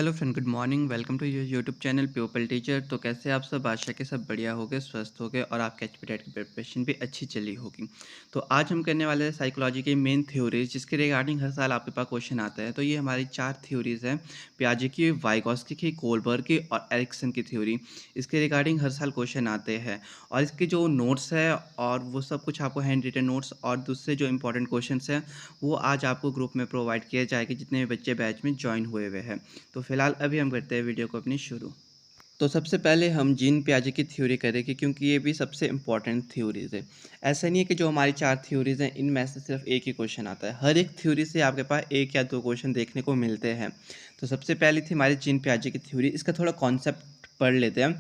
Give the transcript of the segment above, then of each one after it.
Hello friend, good morning. Welcome to your YouTube channel pupil teacher. तो कैसे आप सब? आशा के सब बढ़िया हो गए, स्वस्थ हो गए और आपके एचपीटेट की प्रिपरेशन भी अच्छी चली होगी। तो आज हम करने वाले हैं साइकोलॉजी की मेन थ्योरीज, जिसके रिगार्डिंग हर साल आपके पास क्वेश्चन आता है। तो ये हमारी 4 थ्योरीज हैं, पियाजे की, वाइगोत्स्की की, कोलबर्ग की और एरिक्सन की थ्योरी। इसके रिगार्डिंग हर साल क्वेश्चन आते हैं और इसके जो नोट्स है और वो सब कुछ आपको हैंड रिटन नोट्स और दूसरे जो इंपॉर्टेंट क्वेश्चन हैं वो आज आपको ग्रुप में प्रोवाइड किया जाएगा, जितने भी बच्चे बैच में ज्वाइन हुए हुए हैं। तो फिलहाल अभी हम करते हैं वीडियो को अपनी शुरू। तो सबसे पहले हम जीन पियाजे की थ्योरी करेंगे, क्योंकि ये भी सबसे इम्पॉर्टेंट थ्योरीज है। ऐसा नहीं है कि जो हमारी 4 थ्योरीज हैं इनमें से सिर्फ एक ही क्वेश्चन आता है। हर एक थ्योरी से आपके पास 1 या 2 क्वेश्चन देखने को मिलते हैं। तो सबसे पहली थी हमारी जीन पियाजे की थ्योरी। इसका थोड़ा कॉन्सेप्ट पढ़ लेते हैं।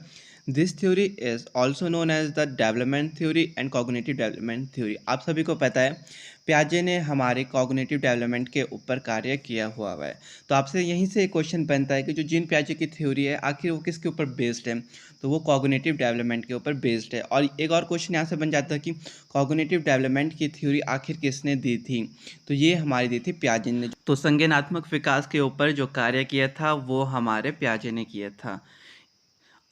This theory is also known as the development theory and cognitive development theory. आप सभी को पता है पियाजे ने हमारे कॉग्निटिव डेवलपमेंट के ऊपर कार्य किया हुआ है। तो आपसे यहीं से एक क्वेश्चन बनता है कि जो जीन पियाजे की थ्योरी है आखिर वो किसके ऊपर बेस्ड है? तो वो कॉग्निटिव डेवलपमेंट के ऊपर बेस्ड है। और एक और क्वेश्चन यहाँ से बन जाता है कि कॉग्निटिव डेवलपमेंट की थ्योरी आखिर किसने दी थी? तो ये हमारी दी थी पियाजे ने। तो संज्ञानात्मक विकास के ऊपर जो कार्य किया था वो हमारे पियाजे ने किया था।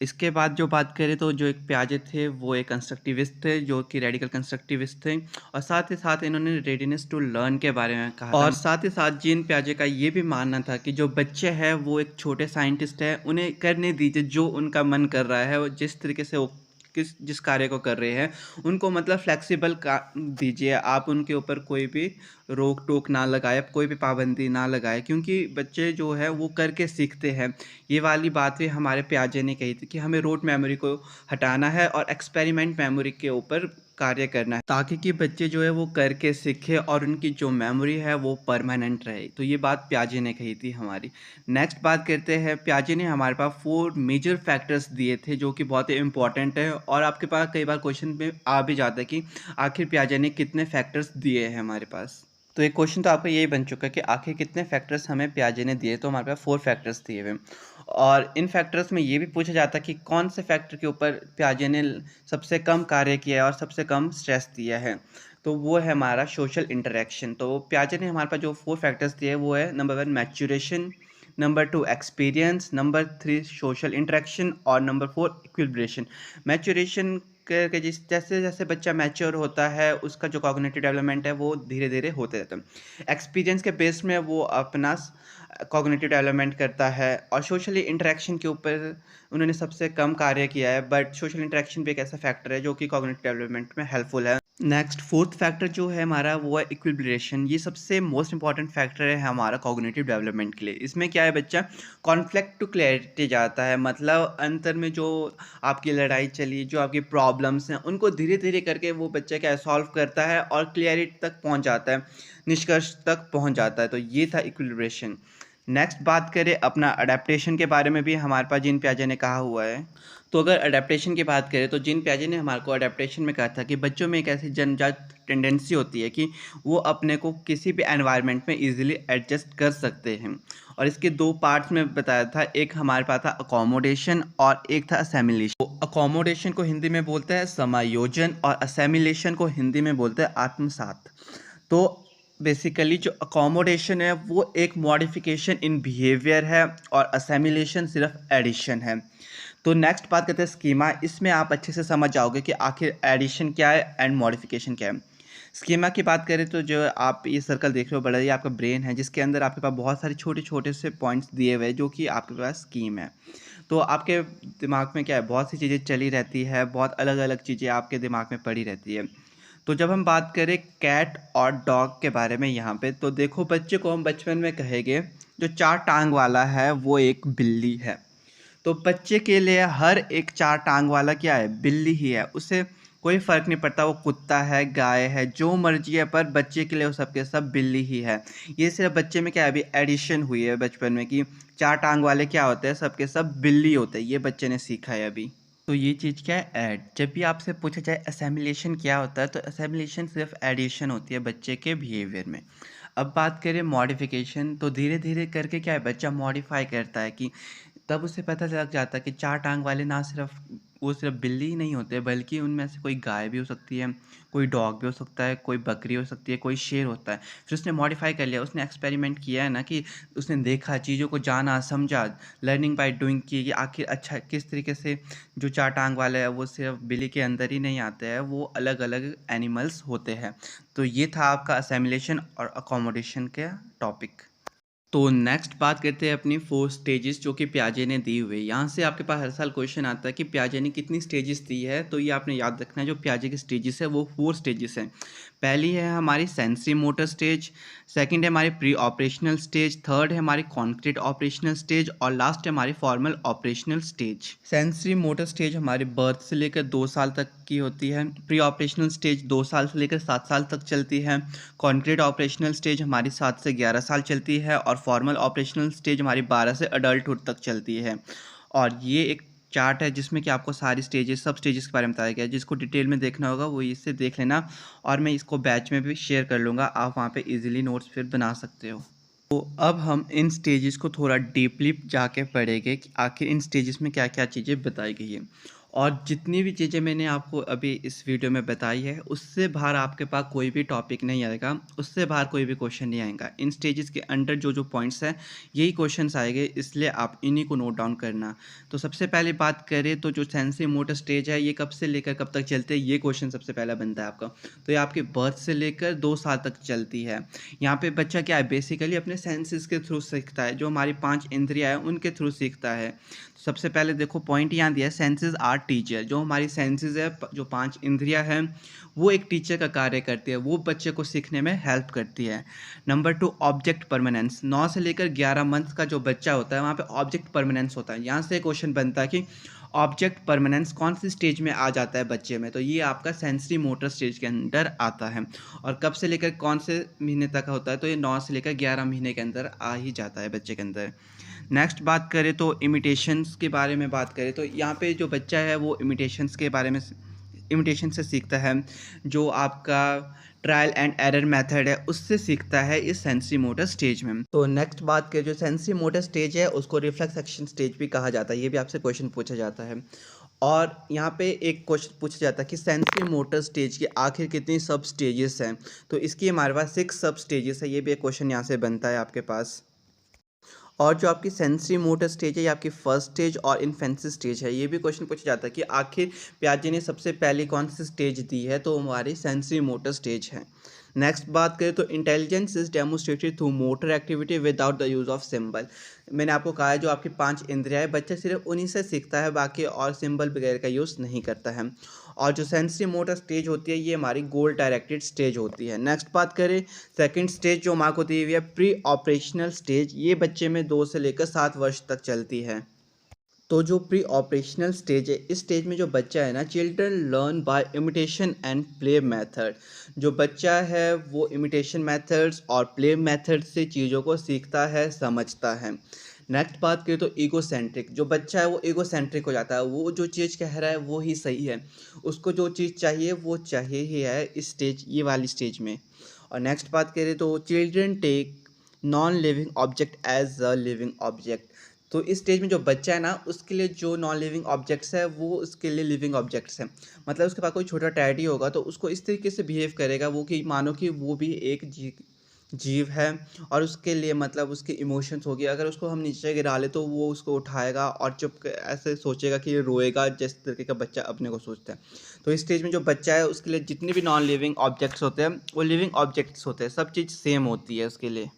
इसके बाद जो बात करें तो जो एक पियाजे थे वो एक कंस्ट्रक्टिविस्ट थे, जो कि रेडिकल कंस्ट्रक्टिविस्ट थे। और साथ ही साथ इन्होंने रेडीनेस टू लर्न के बारे में कहा था। और साथ ही साथ जीन पियाजे का ये भी मानना था कि जो बच्चे हैं वो एक छोटे साइंटिस्ट है, उन्हें करने दीजिए जो उनका मन कर रहा है, वो जिस तरीके से वो जिस कार्य को कर रहे हैं उनको मतलब फ्लेक्सिबल का दीजिए। आप उनके ऊपर कोई भी रोक टोक ना लगाए, कोई भी पाबंदी ना लगाए, क्योंकि बच्चे जो है वो करके सीखते हैं। ये वाली बात भी हमारे पियाजे ने कही थी कि हमें रूट मेमोरी को हटाना है और एक्सपेरिमेंट मेमोरी के ऊपर कार्य करना है, ताकि कि बच्चे जो है वो करके सीखे और उनकी जो मेमोरी है वो परमानेंट रहे। तो ये बात पियाजे ने कही थी हमारी। नेक्स्ट बात करते हैं, पियाजे ने हमारे पास 4 मेजर फैक्टर्स दिए थे जो कि बहुत ही इंपॉर्टेंट है और आपके पास कई बार क्वेश्चन में आ भी जाता है कि आखिर पियाजे ने कितने फैक्टर्स दिए हैं हमारे पास। तो एक क्वेश्चन तो आपका यही बन चुका है कि आखिर कितने फैक्टर्स हमें पियाजे ने दिए। तो हमारे पास 4 फैक्टर्स दिए हुए। और इन फैक्टर्स में ये भी पूछा जाता है कि कौन से फैक्टर के ऊपर पियाजे ने सबसे कम कार्य किया है और सबसे कम स्ट्रेस दिया है। तो वो है हमारा सोशल इंटरेक्शन। तो पियाजे ने हमारे पास जो 4 फैक्टर्स दिए वो है number 1 maturation, number 2 experience, number 3 social interaction और नंबर 4 इक्विलिब्रेशन। मैच्योरेशन के जैसे जैसे बच्चा मैच्योर होता है उसका जो कॉग्निटिव डेवलपमेंट है वो धीरे धीरे होते रहता है। एक्सपीरियंस के बेस में वो अपना कॉग्निटिव डेवलपमेंट करता है। और सोशली इंटरेक्शन के ऊपर उन्होंने सबसे कम कार्य किया है, बट सोशल इंटरेक्शन भी एक ऐसा फैक्टर है जो कि कॉग्निटिव डेवलपमेंट में हेल्पफुल है। नेक्स्ट 4th फैक्टर जो है हमारा वो है इक्विलिब्रेशन। ये सबसे मोस्ट इंपॉर्टेंट फैक्टर है हमारा कॉग्निटिव डेवलपमेंट के लिए। इसमें क्या है, बच्चा कॉन्फ्लिक्ट टू क्लैरिटी जाता है, मतलब अंतर में जो आपकी लड़ाई चली, जो आपकी प्रॉब्लम्स हैं उनको धीरे धीरे करके वो बच्चा क्या सॉल्व करता है और क्लियरिटी तक पहुंच जाता है, निष्कर्ष तक पहुंच जाता है। तो ये था इक्विलिब्रेशन। नेक्स्ट बात करें अपना अडेप्टेशन के बारे में भी हमारे पास जीन पियाजे ने कहा हुआ है। तो अगर अडेप्टेशन की बात करें तो जीन पियाजे ने हमारे को अडेप्टेशन में कहा था कि बच्चों में एक ऐसी जन्मजात टेंडेंसी होती है कि वो अपने को किसी भी एनवायरनमेंट में इजीली एडजस्ट कर सकते हैं। और इसके 2 पार्ट्स में बताया था, एक हमारे पास था अकोमोडेशन और एक था असेमिलेशन। तो अकोमोडेशन को हिंदी में बोलते हैं समायोजन और असेमिलेशन को हिंदी में बोलते हैं आत्मसात। तो बेसिकली जो अकोमोडेशन है वो एक मॉडिफिकेशन इन बिहेवियर है और असेमिलेशन सिर्फ एडिशन है। तो नेक्स्ट बात करते हैं स्कीमा। इसमें आप अच्छे से समझ जाओगे कि आखिर एडिशन क्या है एंड मॉडिफिकेशन क्या है। स्कीमा की बात करें तो जो आप ये सर्कल देख रहे हो बड़ा, ये आपका ब्रेन है, जिसके अंदर आपके पास बहुत सारे छोटे छोटे से पॉइंट्स दिए हुए हैं जो कि आपके पास स्कीम है। तो आपके दिमाग में क्या है, बहुत सी चीज़ें चली रहती है, बहुत अलग अलग चीज़ें आपके दिमाग में पड़ी रहती है। तो जब हम बात करें कैट और डॉग के बारे में यहाँ पे, तो देखो बच्चे को हम बचपन में कहेंगे जो 4 टांग वाला है वो एक बिल्ली है। तो बच्चे के लिए हर एक 4 टांग वाला क्या है, बिल्ली ही है। उसे कोई फ़र्क नहीं पड़ता वो कुत्ता है, गाय है, जो मर्जी है, पर बच्चे के लिए वो सब के सब बिल्ली ही है। ये सिर्फ बच्चे में क्या है, अभी एडिशन हुई है बचपन में कि 4 टांग वाले क्या होते हैं, सब के सब बिल्ली होते हैं। ये बच्चे ने सीखा है अभी। तो ये चीज़ क्या है, ऐड। जब भी आपसे पूछा जाए असेमिलेशन क्या होता है, तो असेमिलेशन सिर्फ एडिशन होती है बच्चे के बिहेवियर में। अब बात करें मॉडिफिकेशन, तो धीरे धीरे करके क्या है, बच्चा मॉडिफाई करता है कि तब उसे पता लग जाता है कि 4 टांग वाले ना सिर्फ वो सिर्फ बिल्ली ही नहीं होते, बल्कि उनमें से कोई गाय भी हो सकती है, कोई डॉग भी हो सकता है, कोई बकरी हो सकती है, कोई शेर होता है। फिर उसने मॉडिफ़ाई कर लिया, उसने एक्सपेरिमेंट किया है ना कि उसने देखा, चीज़ों को जाना, समझा, लर्निंग बाय डूइंग की कि आखिर अच्छा किस तरीके से जो 4 टाँग वाला है वो सिर्फ बिल्ली के अंदर ही नहीं आता है, वो अलग-अलग एनिमल्स होते हैं। तो ये था आपका असिमिलेशन और अकोमोडेशन का टॉपिक। तो नेक्स्ट बात करते हैं अपनी 4 स्टेजेस जो कि पियाजे ने दी हुई है। यहाँ से आपके पास हर साल क्वेश्चन आता है कि पियाजे ने कितनी स्टेजेस दी है, तो ये आपने याद रखना है जो पियाजे की स्टेजेस है वो 4 स्टेजेस हैं। पहली है हमारी सेंसरी मोटर स्टेज, सेकंड है हमारी प्री ऑपरेशनल स्टेज, थर्ड है हमारी कॉन्क्रीट ऑपरेशनल स्टेज और लास्ट है हमारी formal operational stage. Sensory motor stage हमारे बर्थ से लेकर 2 साल तक की होती है, प्री ऑपरेशनल स्टेज 2 साल से लेकर 7 साल तक चलती है, कॉन्क्रीट ऑपरेशनल स्टेज हमारी 7 से 11 साल चलती है और फॉर्मल ऑपरेशनल स्टेज हमारी 12 से अडल्टहुड तक चलती है। और ये एक चार्ट है जिसमें कि आपको सारी स्टेजेस सब स्टेजेस के बारे में बताया गया है। जिसको डिटेल में देखना होगा वो इससे देख लेना, और मैं इसको बैच में भी शेयर कर लूँगा, आप वहाँ पे इजीली नोट्स फिर बना सकते हो। तो अब हम इन स्टेजेस को थोड़ा डीपली जाके पढ़ेंगे कि आखिर इन स्टेजेस में क्या क्या चीज़ें बताई गई हैं। और जितनी भी चीज़ें मैंने आपको अभी इस वीडियो में बताई है उससे बाहर आपके पास कोई भी टॉपिक नहीं आएगा, उससे बाहर कोई भी क्वेश्चन नहीं आएगा। इन स्टेजेस के अंडर जो जो पॉइंट्स हैं यही क्वेश्चन्स आएंगे, इसलिए आप इन्हीं को नोट डाउन करना। तो सबसे पहले बात करें तो जो सेंसरी मोटर स्टेज है ये कब से लेकर कब तक चलते हैं, ये क्वेश्चन सबसे पहला बनता है आपका। तो ये आपके बर्थ से लेकर 2 साल तक चलती है। यहाँ पे बच्चा क्या है, बेसिकली अपने सेंसेस के थ्रू सीखता है, जो हमारी 5 इंद्रियाँ हैं उनके थ्रू सीखता है। तो सबसे पहले देखो पॉइंट यहाँ दिया है, सेंसेस आर टीचर। जो हमारी सेंसेस है, जो 5 इंद्रियाँ हैं वो एक टीचर का कार्य करती है, वो बच्चे को सीखने में हेल्प करती है। Number 2 object permanence. 9 से लेकर 11 मंथ का जो बच्चा होता है वहाँ पे ऑब्जेक्ट परमानेंस होता है। यहाँ से क्वेश्चन बनता है कि ऑब्जेक्ट परमानेंस कौन सी स्टेज में आ जाता है बच्चे में, तो ये आपका सेंसरी मोटर स्टेज के अंदर आता है। और कब से लेकर कौन से महीने तक होता है, तो ये 9 से लेकर 11 महीने के अंदर आ ही जाता है बच्चे के अंदर। नेक्स्ट बात करें तो इमिटेशंस के बारे में बात करें तो यहाँ पे जो बच्चा है वो इमिटेशंस के बारे में इमिटेशन से सीखता है। जो आपका ट्रायल एंड एरर मेथड है उससे सीखता है इस सेंसरी मोटर स्टेज में। तो नेक्स्ट बात करें, जो सेंसरी मोटर स्टेज है उसको रिफ्लेक्स एक्शन स्टेज भी कहा जाता है, ये भी आपसे क्वेश्चन पूछा जाता है। और यहाँ पे एक क्वेश्चन पूछा जाता है कि सेंसरी मोटर स्टेज की आखिर कितनी सब स्टेजेस हैं, तो इसकी हमारे पास 6 सब स्टेजेस है, ये भी एक क्वेश्चन यहाँ से बनता है आपके पास। और जो आपकी सेंसरी मोटर स्टेज है ये आपकी फर्स्ट स्टेज और इन्फेंसी स्टेज है, ये भी क्वेश्चन पूछा जाता है कि आखिर पियाजे ने सबसे पहले कौन सी स्टेज दी है, तो हमारी सेंसरी मोटर स्टेज है। नेक्स्ट बात करें तो intelligence is demonstrated through motor activity without the use of symbol. मैंने आपको कहा है जो आपकी 5 इंद्रियाँ है बच्चा सिर्फ उन्हीं से सीखता है, बाकी और सिंबल वगैरह का यूज़ नहीं करता है। और जो सेंसरी मोटर स्टेज होती है ये हमारी गोल डायरेक्टेड स्टेज होती है। नेक्स्ट बात करें सेकंड स्टेज जो हमारे को दी हुई है प्री ऑपरेशनल स्टेज, ये बच्चे में 2 से लेकर 7 वर्ष तक चलती है। तो जो प्री ऑपरेशनल स्टेज है इस स्टेज में जो बच्चा है ना, children learn by imitation and play method. जो बच्चा है वो इमिटेशन मेथड्स और प्ले मेथड से चीज़ों को सीखता है, समझता है। नेक्स्ट बात करें तो ईगो सेंट्रिक। जो बच्चा है वो ईगो सेंट्रिक हो जाता है, वो जो चीज़ कह रहा है वो ही सही है, उसको जो चीज़ चाहिए वो चाहिए ही है इस स्टेज, ये वाली स्टेज में। और नेक्स्ट बात करें तो children take non living object as a living object. तो इस स्टेज में जो बच्चा है ना उसके लिए जो नॉन लिविंग ऑब्जेक्ट्स है वो उसके लिए लिविंग ऑब्जेक्ट्स हैं। मतलब उसके पास कोई छोटा टैडी होगा तो उसको इस तरीके से बिहेव करेगा वो कि मानो कि वो भी एक जीव है, और उसके लिए मतलब उसके इमोशंस होगी। अगर उसको हम नीचे गिरा ले तो वो उसको उठाएगा और ऐसे सोचेगा कि ये रोएगा, जिस तरीके का बच्चा अपने को सोचता है। तो इस स्टेज में जो बच्चा है उसके लिए जितने भी नॉन लिविंग ऑब्जेक्ट्स होते हैं वो लिविंग ऑब्जेक्ट्स होते हैं, सब चीज़ सेम होती है उसके लिए।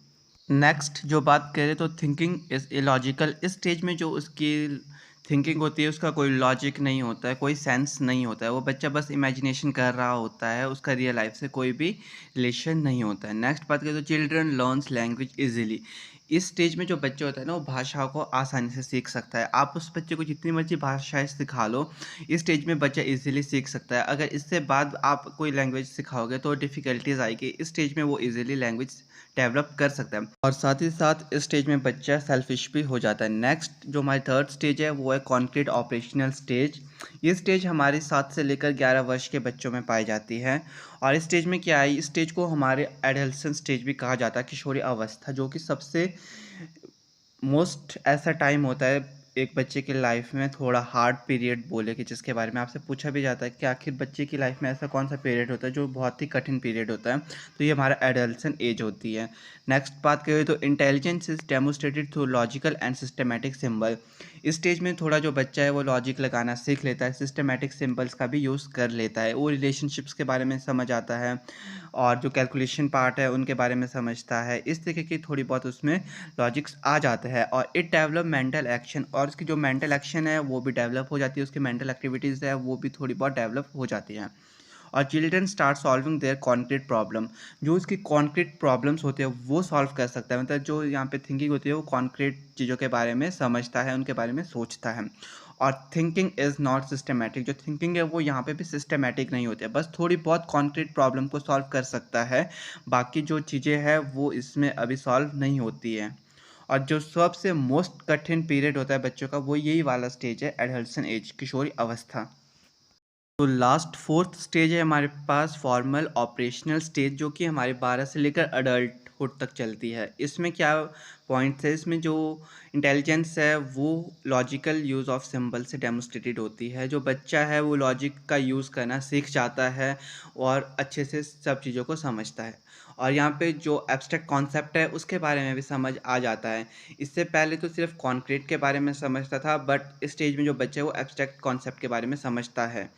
नेक्स्ट जो बात करें तो थिंकिंग इज़ इलॉजिकल। इस स्टेज में जो उसकी थिंकिंग होती है उसका कोई लॉजिक नहीं होता है, कोई सेंस नहीं होता है, वो बच्चा बस इमेजिनेशन कर रहा होता है, उसका रियल लाइफ से कोई भी रिलेशन नहीं होता है। नेक्स्ट बात करें तो चिल्ड्रन लर्न्स लैंग्वेज इजीली। इस स्टेज में जो बच्चा होता है ना वो भाषाओं को आसानी से सीख सकता है। आप उस बच्चे को जितनी मर्जी भाषाएं सिखा लो, इस स्टेज में बच्चा इजीली सीख सकता है। अगर इससे बाद आप कोई लैंग्वेज सिखाओगे तो डिफ़िकल्टीज आएगी, इस स्टेज में वो इजीली लैंग्वेज डेवलप कर सकता है। और साथ ही साथ इस स्टेज में बच्चा सेल्फिश भी हो जाता है। नेक्स्ट जो हमारी थर्ड स्टेज है वो है कॉन्क्रीट ऑपरेशनल स्टेज। ये स्टेज हमारे 7 से लेकर 11 वर्ष के बच्चों में पाई जाती है। और इस स्टेज में क्या है, इस स्टेज को हमारे एडल्सन स्टेज भी कहा जाता है, किशोरी अवस्था, जो कि सबसे मोस्ट ऐसा टाइम होता है एक बच्चे की लाइफ में थोड़ा हार्ड पीरियड बोले कि जिसके बारे में आपसे पूछा भी जाता है कि आखिर बच्चे की लाइफ में ऐसा कौन सा पीरियड होता है जो बहुत ही कठिन पीरियड होता है, तो ये हमारा एडल्सन एज होती है। नेक्स्ट बात करें तो intelligence is demonstrated through logical and systematic symbol. इस स्टेज में थोड़ा जो बच्चा है वो लॉजिक लगाना सीख लेता है, सिस्टमेटिक सिंबल्स का भी यूज़ कर लेता है, वो रिलेशनशिप्स के बारे में समझ आता है और जो कैलकुलेशन पार्ट है उनके बारे में समझता है। इस तरीके की थोड़ी बहुत उसमें लॉजिक्स आ जाते हैं और इट डेवलप मेंटल एक्शन, और उसकी जो मेंटल एक्शन है वो भी डेवलप हो जाती है, उसकी मेंटल एक्टिविटीज़ है वो भी थोड़ी बहुत डेवलप हो जाती हैं। और children start solving there concrete problem, जो उसकी कॉन्क्रीट प्रॉब्लम्स होते हैं वो सॉल्व कर सकता है, मतलब जो यहाँ पे थिंकिंग होती है वो कॉन्क्रीट चीज़ों के बारे में समझता है, उनके बारे में सोचता है। और थिंकिंग इज़ नॉट सिस्टमेटिक, जो थिंकिंग है वो यहाँ पे भी सिस्टमेटिक नहीं होती है, बस थोड़ी बहुत कॉन्क्रीट प्रॉब्लम को सॉल्व कर सकता है, बाकी जो चीज़ें हैं वो इसमें अभी सॉल्व नहीं होती है। और जो सबसे मोस्ट कठिन पीरियड होता है बच्चों का वो यही वाला स्टेज है, एडल्सन एज, किशोरी अवस्था। तो लास्ट फोर्थ स्टेज है हमारे पास फॉर्मल ऑपरेशनल स्टेज, जो कि हमारे 12 से लेकर अडल्टहुड तक चलती है। इसमें क्या पॉइंट्स है, इसमें जो इंटेलिजेंस है वो लॉजिकल यूज़ ऑफ सिंबल से डेमोस्ट्रेटेड होती है। जो बच्चा है वो लॉजिक का यूज़ करना सीख जाता है और अच्छे से सब चीज़ों को समझता है, और यहाँ पे जो एब्स्ट्रैक्ट कॉन्सेप्ट है उसके बारे में भी समझ आ जाता है। इससे पहले तो सिर्फ कॉन्क्रीट के बारे में समझता था, बट इस स्टेज में जो बच्चा है वो एब्स्ट्रैक्ट कॉन्सेप्ट के बारे में समझता है।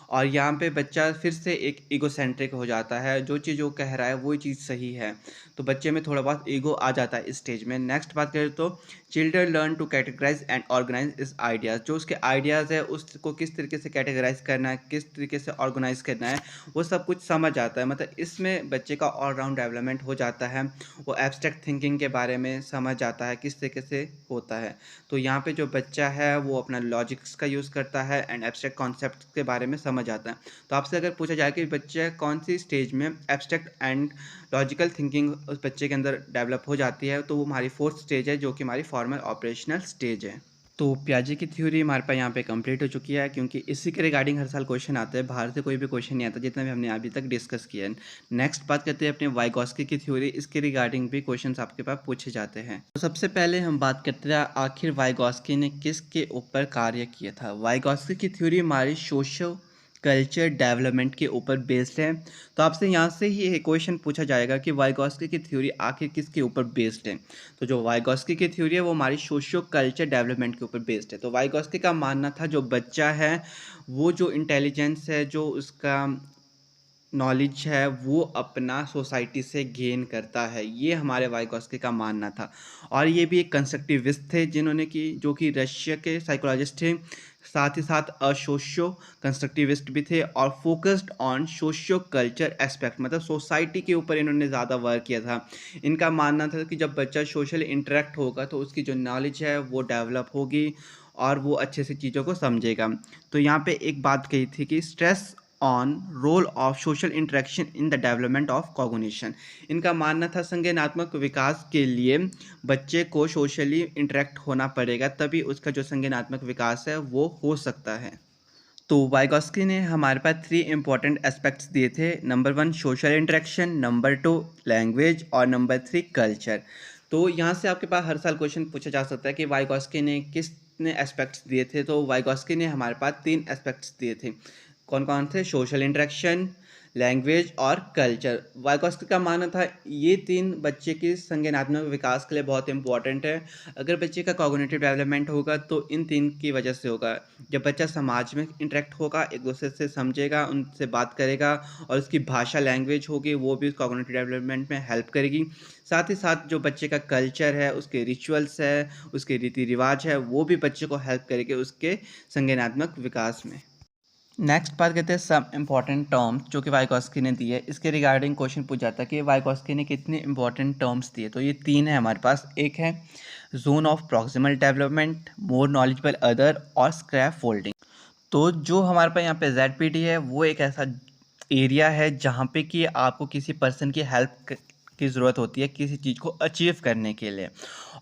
और यहाँ पे बच्चा फिर से एक ईगोसेंट्रिक हो जाता है, जो चीज़ वो कह रहा है वही चीज़ सही है, तो बच्चे में थोड़ा बहुत ईगो आ जाता है इस स्टेज में। नेक्स्ट बात करें तो children learn to categorize and organize इस आइडियाज़, जो उसके आइडियाज़ है उसको किस तरीके से कैटेगराइज करना है, किस तरीके से ऑर्गेनाइज करना है, वो सब कुछ समझ आता है। मतलब इसमें बच्चे का ऑलराउंड डेवलपमेंट हो जाता है, वो एब्स्ट्रैक्ट थिंकिंग के बारे में समझ जाता है किस तरीके से होता है। तो यहाँ पे जो बच्चा है वो अपना लॉजिक्स का यूज़ करता है एंड एब्स्ट्रैक्ट कॉन्सेप्ट के बारे में समझ आता है। तो आपसे अगर पूछा जाए कि बच्चा कौन सी स्टेज में एब्स्ट्रैक्ट एंड लॉजिकल थिंकिंग उस बच्चे के अंदर डेवलप हो जाती है, तो वो हमारी फोर्थ स्टेज है, जो कि हमारी फॉर्मल ऑपरेशनल स्टेज है। तो पियाजे की थ्योरी हमारे पास यहाँ पे कंप्लीट हो चुकी है, क्योंकि इसी के रिगार्डिंग हर साल क्वेश्चन आते हैं, बाहर से कोई भी क्वेश्चन नहीं आता जितना भी हमने अभी तक डिस्कस किया है। नेक्स्ट बात करते हैं अपने वाइगॉस्की की थ्योरी, इसके रिगार्डिंग भी क्वेश्चंस आपके पास पूछे जाते हैं। तो सबसे पहले हम बात करते हैं आखिर वाइगॉस्की ने किसके ऊपर कार्य किया था। वाइगॉस्की की थ्योरी हमारी सोशल कल्चर डेवलपमेंट के ऊपर बेस्ड है। तो आपसे यहाँ से ही एक क्वेश्चन पूछा जाएगा कि वाइगॉस्की की थ्योरी आखिर किसके ऊपर बेस्ड है। तो जो वाइगॉस्की की थ्योरी है वो हमारी सोशियो कल्चर डेवलपमेंट के ऊपर बेस्ड है। तो वाइगॉस्की का मानना था जो बच्चा है वो जो इंटेलिजेंस है, जो उसका नॉलेज है वो अपना सोसाइटी से गेन करता है, ये हमारे वाइगॉस्की का मानना था। और ये भी एक कंस्ट्रक्टिविस्ट थे जिन्होंने कि जो कि रशिया के साइकोलॉजिस्ट थे, साथ ही साथ सोशियो कंस्ट्रक्टिविस्ट भी थे और focused on socio culture aspect, मतलब सोसाइटी के ऊपर इन्होंने ज़्यादा वर्क किया था। इनका मानना था कि जब बच्चा सोशल इंटरेक्ट होगा तो उसकी जो नॉलेज है वो डेवलप होगी और वो अच्छे से चीज़ों को समझेगा। तो यहाँ पे एक बात कही थी कि stress on roll of social interaction in the development of cognition. इनका मानना था संज्ञानात्मक विकास के लिए बच्चे को सोशली इंटरेक्ट होना पड़ेगा, तभी उसका जो संज्ञानात्मक विकास है वो हो सकता है। तो वाइगॉस्की ने हमारे पास 3 इंपॉर्टेंट एस्पेक्ट्स दिए थे। Number 1 social interaction, number 2 language और नंबर 3 कल्चर। तो यहाँ से आपके पास हर साल क्वेश्चन पूछा जा सकता है कि वाइगॉस्की ने कितने एस्पेक्ट्स दिए थे। तो वाइगॉस्की ने हमारे पास 3 एस्पेक्ट्स दिए थे। कौन कौन थे? सोशल इंटरेक्शन, लैंग्वेज और कल्चर। वाइगॉस्की का मानना था ये 3 बच्चे के संज्ञानात्मक विकास के लिए बहुत इंपॉर्टेंट है। अगर बच्चे का कॉग्निटिव डेवलपमेंट होगा तो इन 3 की वजह से होगा। जब बच्चा समाज में इंटरेक्ट होगा, एक दूसरे से समझेगा, उनसे बात करेगा और उसकी भाषा लैंग्वेज होगी वो भी कॉग्निटिव डेवलपमेंट में हेल्प करेगी। साथ ही साथ जो बच्चे का कल्चर है, उसके रिचुअल्स है, उसके रीति रिवाज है, वो भी बच्चे को हेल्प करेंगे उसके संज्ञानात्मक विकास में। नेक्स्ट बात करते हैं सब इंपॉर्टेंट टर्म्स जो कि वाइगॉस्की ने दी है। इसके रिगार्डिंग क्वेश्चन पूछ जाता है कि वाइगॉस्की ने कितने इंपॉर्टेंट टर्म्स दिए। तो ये 3 है हमारे पास। एक है zone of proximal development, more knowledgeable other और स्क्रैप फोल्डिंग। तो जो हमारे पास यहाँ पे ZPD है वो एक ऐसा एरिया है जहाँ पे कि आपको किसी पर्सन की हेल्प की ज़रूरत होती है किसी चीज़ को अचीव करने के लिए,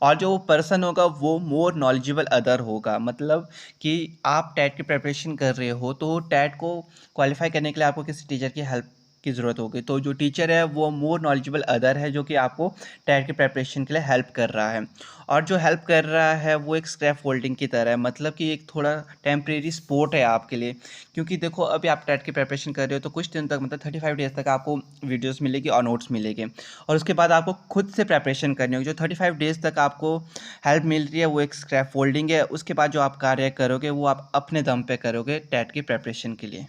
और जो वो पर्सन होगा वो मोर नॉलेजेबल अदर होगा। मतलब कि आप टैट की प्रिपरेशन कर रहे हो तो टैट को क्वालिफाई करने के लिए आपको किसी टीचर की हेल्प की ज़रूरत होगी। तो जो टीचर है वो मोर नॉलेजेबल अदर है, जो कि आपको टेट की प्रिपरेशन के लिए हेल्प कर रहा है। और जो हेल्प कर रहा है वो एक स्क्रैप फोल्डिंग की तरह है, मतलब कि एक थोड़ा टेम्परेरी सपोर्ट है आपके लिए। क्योंकि देखो अभी आप टेट की प्रिपरेशन कर रहे हो तो कुछ दिन तक, मतलब 35 डेज़ तक आपको वीडियोस मिलेगी और नोट्स मिलेंगे, और उसके बाद आपको खुद से प्रिपरेशन करनी होगी। जो 35 डेज़ तक आपको हेल्प मिल रही है वो एक स्क्रैप फोल्डिंग है। उसके बाद जो आप कार्य करोगे वो आप अपने दम पे करोगे टेट की प्रिपरेशन के लिए।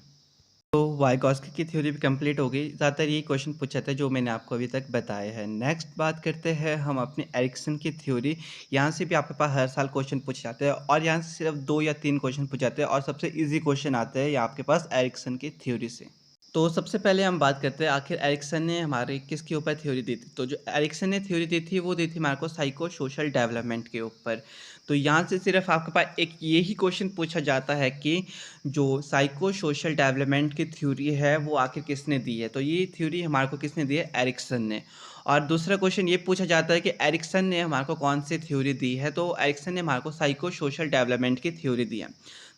तो वाइगॉस्की की थ्योरी भी कंप्लीट हो गई। ज़्यादातर यही क्वेश्चन पूछा था जो मैंने आपको अभी तक बताया है। नेक्स्ट बात करते हैं हम अपने एरिक्सन की थ्योरी। यहाँ से भी आपके पास हर साल क्वेश्चन पूछे जाते हैं, और यहाँ से सिर्फ 2 या 3 क्वेश्चन पूछे जाते हैं, और सबसे ईजी क्वेश्चन आते हैं ये आपके पास एरिक्सन की थ्योरी से। तो सबसे पहले हम बात करते हैं आखिर एरिक्सन ने हमारे किसके ऊपर थ्योरी दी थी। तो जो एरिक्सन ने थ्योरी दी थी वो दी थी हमारे को साइको सोशल डेवलपमेंट के ऊपर। तो यहाँ से सिर्फ आपके पास एक यही क्वेश्चन पूछा जाता है कि जो साइको सोशल डेवलपमेंट की थ्योरी है वो आखिर किसने दी है। तो ये थ्योरी हमारे को किसने दी है, एरिक्सन ने। और दूसरा क्वेश्चन ये पूछा जाता है कि एरिक्सन ने हमारे को कौन सी थ्योरी दी है। तो एरिक्सन ने हमारे को साइको सोशल डेवलपमेंट की थ्योरी दी है।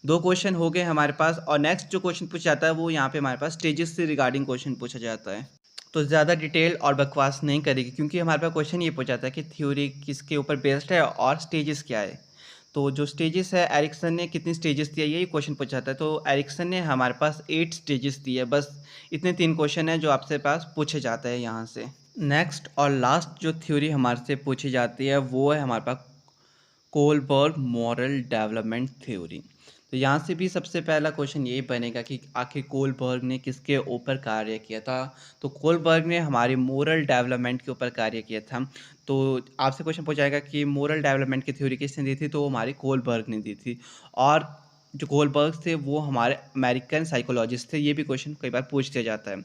2 क्वेश्चन हो गए हमारे पास, और नेक्स्ट जो क्वेश्चन पूछा जाता है वो यहाँ पे हमारे पास स्टेजेस से रिगार्डिंग क्वेश्चन पूछा जाता है। तो ज़्यादा डिटेल और बकवास नहीं करेगी, क्योंकि हमारे पास क्वेश्चन ये पूछा जाता है कि थ्योरी किसके ऊपर बेस्ड है और स्टेजेस क्या है। तो जो स्टेजेस है, एरिक्सन ने कितनी स्टेजेस दिया यही क्वेश्चन पूछा जाता है। तो एरिक्सन ने हमारे पास 8 स्टेजेस दिए। बस इतने 3 क्वेश्चन हैं जो आपसे पास पूछे जाते हैं यहाँ से। नेक्स्ट और लास्ट जो थ्योरी हमारे से पूछी जाती है वो है हमारे पास कोलबर्ग मॉरल डेवलपमेंट थ्योरी। तो यहाँ से भी सबसे पहला क्वेश्चन यही बनेगा कि आखिर कोलबर्ग ने किसके ऊपर कार्य किया था। तो कोलबर्ग ने हमारे मोरल डेवलपमेंट के ऊपर कार्य किया था। तो आपसे क्वेश्चन पूछाएगा कि मोरल डेवलपमेंट की थ्योरी किसने दी थी, तो वो हमारी कोलबर्ग ने दी थी। और जो कोलबर्ग थे वो हमारे अमेरिकन साइकोलॉजिस्ट थे। ये भी क्वेश्चन कई बार पूछ दिया जाता है।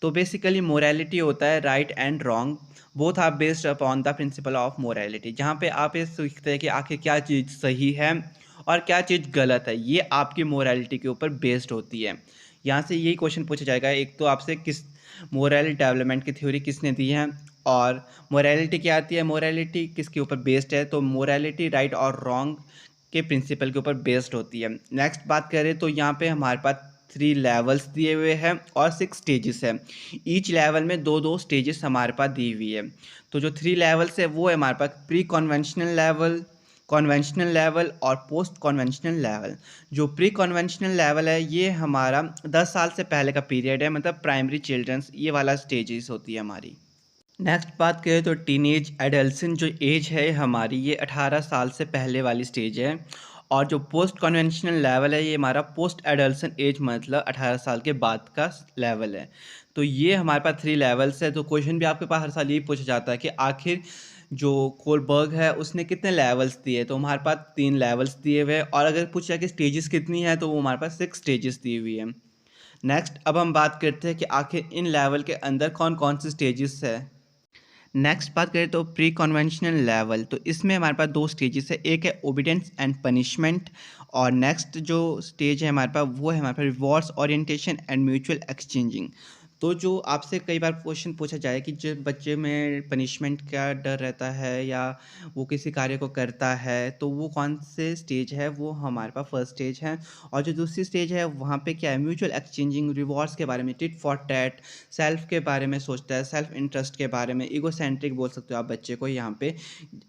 तो बेसिकली मोरालिटी होता है right and wrong, both are based upon the principle of morality, जहाँ पे आप ये सीखते हैं कि आखिर क्या चीज़ सही है और क्या चीज़ गलत है। ये आपकी मोरालिटी के ऊपर बेस्ड होती है। यहाँ से यही क्वेश्चन पूछा जाएगा, एक तो आपसे किस मोरल डेवलपमेंट की थ्योरी किसने दी है, और मोरालिटी क्या आती है, मोरालिटी किसके ऊपर बेस्ड है। तो मोरालिटी राइट और रॉन्ग के प्रिंसिपल के ऊपर बेस्ड होती है। नेक्स्ट बात करें तो यहाँ पे हमारे पास 3 लेवल्स दिए हुए हैं और 6 स्टेजेस है। ईच लेवल में 2-2 स्टेजेस हमारे पास दी हुई है। तो जो 3 लेवल्स है वो है हमारे पास pre conventional level, conventional level और पोस्ट कन्वेंशनल लेवल। जो प्री कन्वेंशनल लेवल है ये हमारा 10 साल से पहले का पीरियड है, मतलब प्राइमरी चिल्ड्रंस, ये वाला स्टेजेस होती है हमारी। नेक्स्ट बात करें तो टीनेज एडल्सन जो एज है हमारी, ये 18 साल से पहले वाली स्टेज है। और जो पोस्ट कन्वेंशनल लेवल है ये हमारा पोस्ट एडल्सन एज, मतलब 18 साल के बाद का लेवल है। तो ये हमारे पास 3 लेवल्स है। तो क्वेश्चन भी आपके पास हर साल यही पूछा जाता है कि आखिर जो कोलबर्ग है उसने कितने लेवल्स दिए। तो हमारे पास 3 लेवल्स दिए हुए हैं, और अगर पूछा कि स्टेजेस कितनी है तो वो हमारे पास 6 स्टेजेस दी हुई है। नेक्स्ट अब हम बात करते हैं कि आखिर इन लेवल के अंदर कौन कौन से स्टेजेस है। नेक्स्ट बात करें तो प्री कन्वेंशनल लेवल, तो इसमें हमारे पास 2 स्टेजेस है, एक है ओबीडियंस एंड पनिशमेंट, और नेक्स्ट जो स्टेज है हमारे पास वो है हमारे पास rewards orientation and mutual exchanging. तो जो आपसे कई बार क्वेश्चन पूछा जाए कि जब बच्चे में पनिशमेंट का डर रहता है या वो किसी कार्य को करता है तो वो कौन से स्टेज है, वो हमारे पास फर्स्ट स्टेज है। और जो दूसरी स्टेज है वहाँ पे क्या है, म्यूचुअल एक्सचेंजिंग, रिवॉर्ड्स के बारे में, टिट फॉर टैट, सेल्फ के बारे में सोचता है, सेल्फ इंटरेस्ट के बारे में, ईगोसेंट्रिक बोल सकते हो आप बच्चे को यहाँ पे।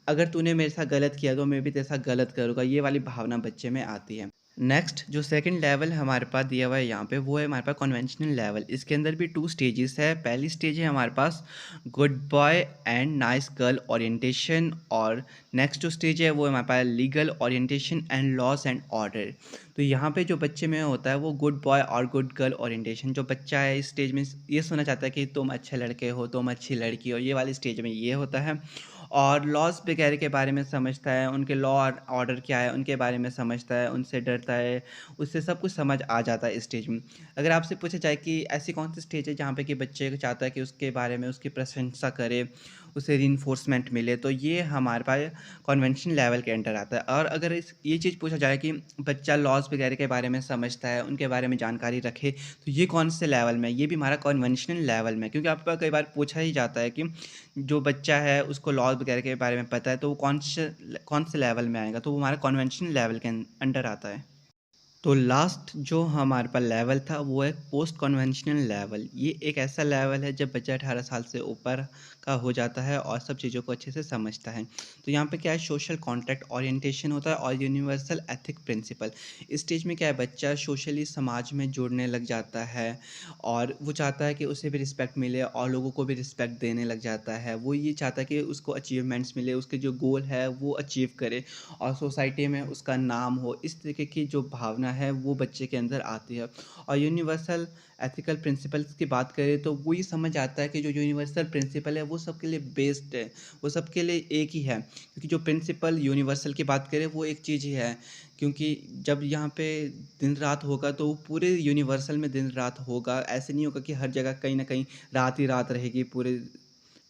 अगर तूने मेरे साथ गलत किया तो मैं भी तेरे साथ गलत करूँगा, ये वाली भावना बच्चे में आती है। नेक्स्ट जो सेकंड लेवल हमारे पास दिया हुआ है यहाँ पे वो है हमारे पास कन्वेंशनल लेवल। इसके अंदर भी 2 स्टेजेस है। पहली स्टेज है हमारे पास good boy and nice girl orientation, और नेक्स्ट जो स्टेज है वो है हमारे पास legal orientation and laws and order. तो यहाँ पे जो बच्चे में होता है वो गुड बॉय और गुड गर्ल ओरिएंटेशन। जो बच्चा है इस स्टेज में ये सुनना चाहता है कि तुम अच्छे लड़के हो, तुम अच्छी लड़की हो, ये वाली स्टेज में ये होता है। और लॉज वगैरह के बारे में समझता है, उनके लॉ और ऑर्डर क्या है उनके बारे में समझता है, उनसे डरता है, उससे सब कुछ समझ आ जाता है इस स्टेज में। अगर आपसे पूछा जाए कि ऐसी कौन सी स्टेज है जहाँ पे कि बच्चे को चाहता है कि उसके बारे में उसकी प्रशंसा करे, उसे रीइंफोर्समेंट मिले, तो ये हमारे पास कन्वेंशन लेवल के अंडर आता है। और अगर इस ये चीज़ पूछा जाए कि बच्चा लॉज वगैरह के बारे में समझता है, उनके बारे में जानकारी रखे, तो ये कौन से लेवल में, ये भी हमारा कन्वेंशनल लेवल में। क्योंकि आपका कई बार पूछा ही जाता है कि जो बच्चा है उसको लॉज वगैरह के बारे में पता है तो वो कौन से लेवल में आएगा, तो वो हमारा कन्वेंशनल लेवल के अंडर आता है। तो लास्ट जो हमारे पास लेवल था वो है पोस्ट कन्वेंशनल लेवल। ये एक ऐसा लेवल है जब बच्चा 18 साल से ऊपर का हो जाता है और सब चीज़ों को अच्छे से समझता है। तो यहाँ पे क्या है, सोशल कॉन्टैक्ट ओरिएंटेशन होता है और यूनिवर्सल एथिक प्रिंसिपल। इस स्टेज में क्या है, बच्चा सोशली समाज में जुड़ने लग जाता है और वो चाहता है कि उसे भी रिस्पेक्ट मिले और लोगों को भी रिस्पेक्ट देने लग जाता है। वो ये चाहता है कि उसको अचीवमेंट्स मिले, उसके जो गोल है वो अचीव करे और सोसाइटी में उसका नाम हो। इस तरीके की जो भावना है वो बच्चे के अंदर आती है। और यूनिवर्सल एथिकल प्रिंसिपल्स की बात करें तो वो ये समझ आता है कि जो यूनिवर्सल प्रिंसिपल है वो सबके लिए बेस्ड है, वो सबके लिए एक ही है। क्योंकि जो प्रिंसिपल यूनिवर्सल की बात करें वो एक चीज़ ही है। क्योंकि जब यहाँ पे दिन रात होगा तो पूरे यूनिवर्सल में दिन रात होगा। ऐसे नहीं होगा कि हर जगह कहीं ना कहीं रात ही रात रहेगी पूरे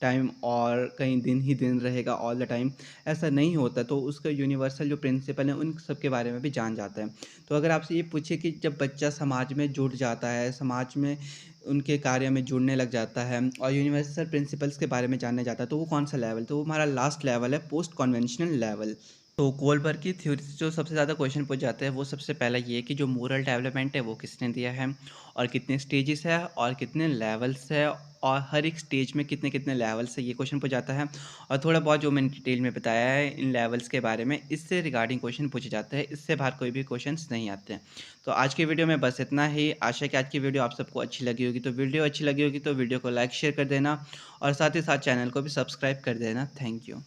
टाइम और कहीं दिन ही दिन रहेगा ऑल द टाइम। ऐसा नहीं होता। तो उसका यूनिवर्सल जो प्रिंसिपल है उन सब के बारे में भी जान जाता है। तो अगर आपसे ये पूछे कि जब बच्चा समाज में जुड़ जाता है, समाज में उनके कार्य में जुड़ने लग जाता है और यूनिवर्सल प्रिंसिपल्स के बारे में जानने जाता है, तो वो कौन सा लेवल, तो वो हमारा लास्ट लेवल है, पोस्ट कन्वेंशनल लेवल। तो कोलबर्ग की थ्योरी से जो सबसे ज़्यादा क्वेश्चन पूछ जाते हैं वो सबसे पहला ये है कि जो मोरल डेवलपमेंट है वो किसने दिया है और कितने स्टेजेस है और कितने लेवल्स है और हर एक स्टेज में कितने कितने लेवल्स है, ये क्वेश्चन पूछ जाता है। और थोड़ा बहुत जो मैंने डिटेल में बताया है इन लेवल्स के बारे में, इससे रिगार्डिंग क्वेश्चन पूछे जाते हैं, इससे बाहर कोई भी क्वेश्चंस नहीं आते हैं। तो आज की वीडियो में बस इतना ही। आशा है कि आज की वीडियो आप सबको अच्छी लगी होगी। तो वीडियो अच्छी लगी होगी तो वीडियो को लाइक शेयर कर देना और साथ ही साथ चैनल को भी सब्सक्राइब कर देना। Thank you.